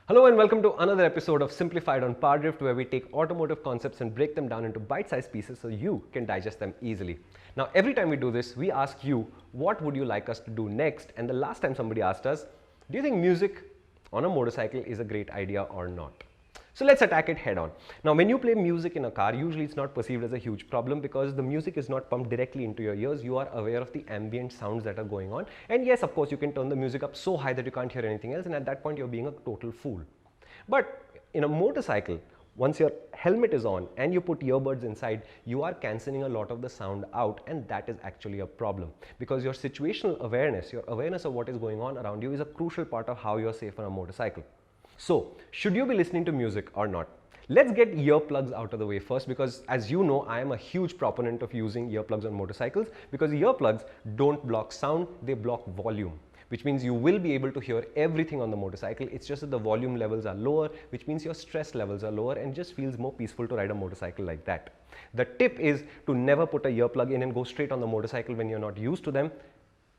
Hello and welcome to another episode of Simplified on PowerDrift, where we take automotive concepts and break them down into bite-sized pieces so you can digest them easily. Now, every time we do this, we ask you, what would you like us to do next? And the last time somebody asked us, do you think music on a motorcycle is a great idea or not? So let's attack it head on. Now, when you play music in a car, usually it's not perceived as a huge problem because the music is not pumped directly into your ears. You are aware of the ambient sounds that are going on. And yes, of course, you can turn the music up so high that you can't hear anything else. And at that point, you're being a total fool. But in a motorcycle, once your helmet is on and you put earbuds inside, you are cancelling a lot of the sound out, and that is actually a problem because your situational awareness, your awareness of what is going on around you is a crucial part of how you're safe on a motorcycle. So, should you be listening to music or not? Let's get earplugs out of the way first because, as you know, I am a huge proponent of using earplugs on motorcycles because earplugs don't block sound, they block volume, which means you will be able to hear everything on the motorcycle. It's just that the volume levels are lower, which means your stress levels are lower and just feels more peaceful to ride a motorcycle like that. The tip is to never put a earplug in and go straight on the motorcycle when you're not used to them.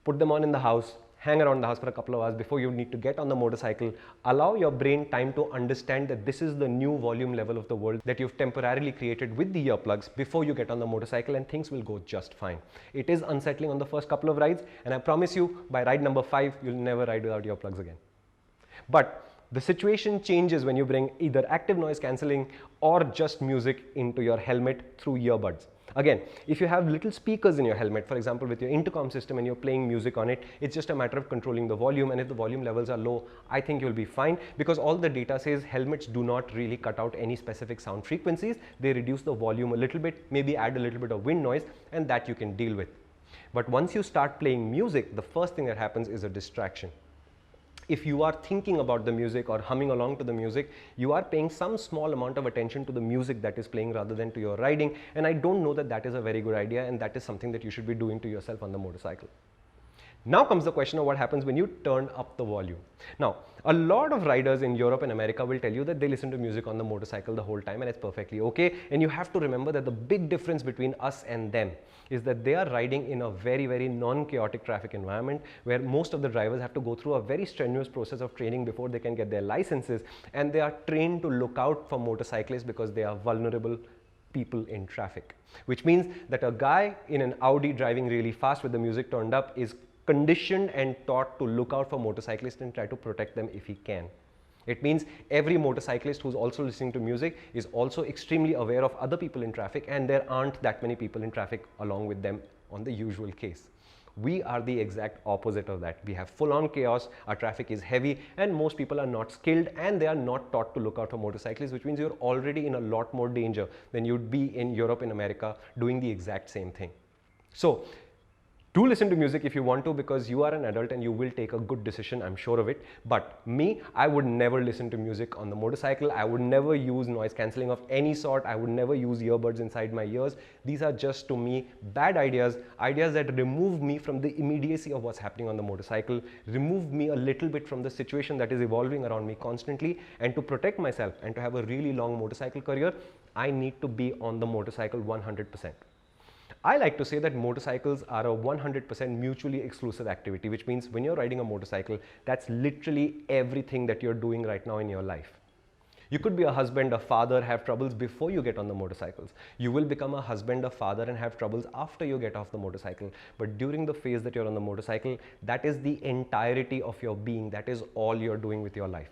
Put them on in the house, hang around the house for a couple of hours before you need to get on the motorcycle. Allow your brain time to understand that this is the new volume level of the world that you've temporarily created with the earplugs before you get on the motorcycle, and things will go just fine. It is unsettling on the first couple of rides, and I promise you by ride number 5, you'll never ride without earplugs again. But the situation changes when you bring either active noise cancelling or just music into your helmet through earbuds. Again, if you have little speakers in your helmet, for example with your intercom system, and you're playing music on it, it's just a matter of controlling the volume, and if the volume levels are low, I think you'll be fine because all the data says helmets do not really cut out any specific sound frequencies. They reduce the volume a little bit, maybe add a little bit of wind noise, and that you can deal with. But once you start playing music, the first thing that happens is a distraction. If you are thinking about the music or humming along to the music, you are paying some small amount of attention to the music that is playing rather than to your riding, and I don't know that that is a very good idea, and that is something that you should be doing to yourself on the motorcycle. Now comes the question of what happens when you turn up the volume. Now, a lot of riders in Europe and America will tell you that they listen to music on the motorcycle the whole time, and it's perfectly okay. And you have to remember that the big difference between us and them is that they are riding in a very, very non-chaotic traffic environment where most of the drivers have to go through a very strenuous process of training before they can get their licenses, and they are trained to look out for motorcyclists because they are vulnerable people in traffic, which means that a guy in an Audi driving really fast with the music turned up is conditioned and taught to look out for motorcyclists and try to protect them if he can. It means every motorcyclist who's also listening to music is also extremely aware of other people in traffic, and there aren't that many people in traffic along with them on the usual case. We are the exact opposite of that. We have full-on chaos, our traffic is heavy, and most people are not skilled and they are not taught to look out for motorcyclists, which means you're already in a lot more danger than you'd be in Europe and America doing the exact same thing. So, do listen to music if you want to because you are an adult and you will take a good decision, I'm sure of it. But me, I would never listen to music on the motorcycle. I would never use noise cancelling of any sort. I would never use earbuds inside my ears. These are just, to me, bad ideas, ideas that remove me from the immediacy of what's happening on the motorcycle, remove me a little bit from the situation that is evolving around me constantly. And to protect myself and to have a really long motorcycle career, I need to be on the motorcycle 100%. I like to say that motorcycles are a 100% mutually exclusive activity, which means when you're riding a motorcycle, that's literally everything that you're doing right now in your life. You could be a husband, a father, have troubles before you get on the motorcycles. You will become a husband, a father, and have troubles after you get off the motorcycle. But during the phase that you're on the motorcycle, that is the entirety of your being. That is all you're doing with your life.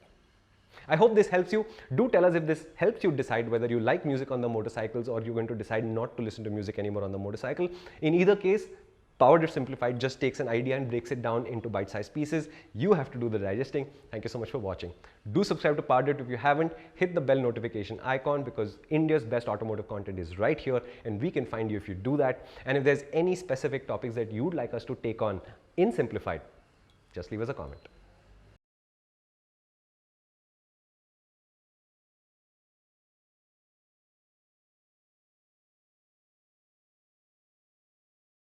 I hope this helps you. Do tell us if this helps you decide whether you like music on the motorcycles or you're going to decide not to listen to music anymore on the motorcycle. In either case, PowerDrift Simplified just takes an idea and breaks it down into bite-sized pieces. You have to do the digesting. Thank you so much for watching. Do subscribe to PowerDrift if you haven't. Hit the bell notification icon because India's best automotive content is right here and we can find you if you do that. And if there's any specific topics that you'd like us to take on in Simplified, just leave us a comment.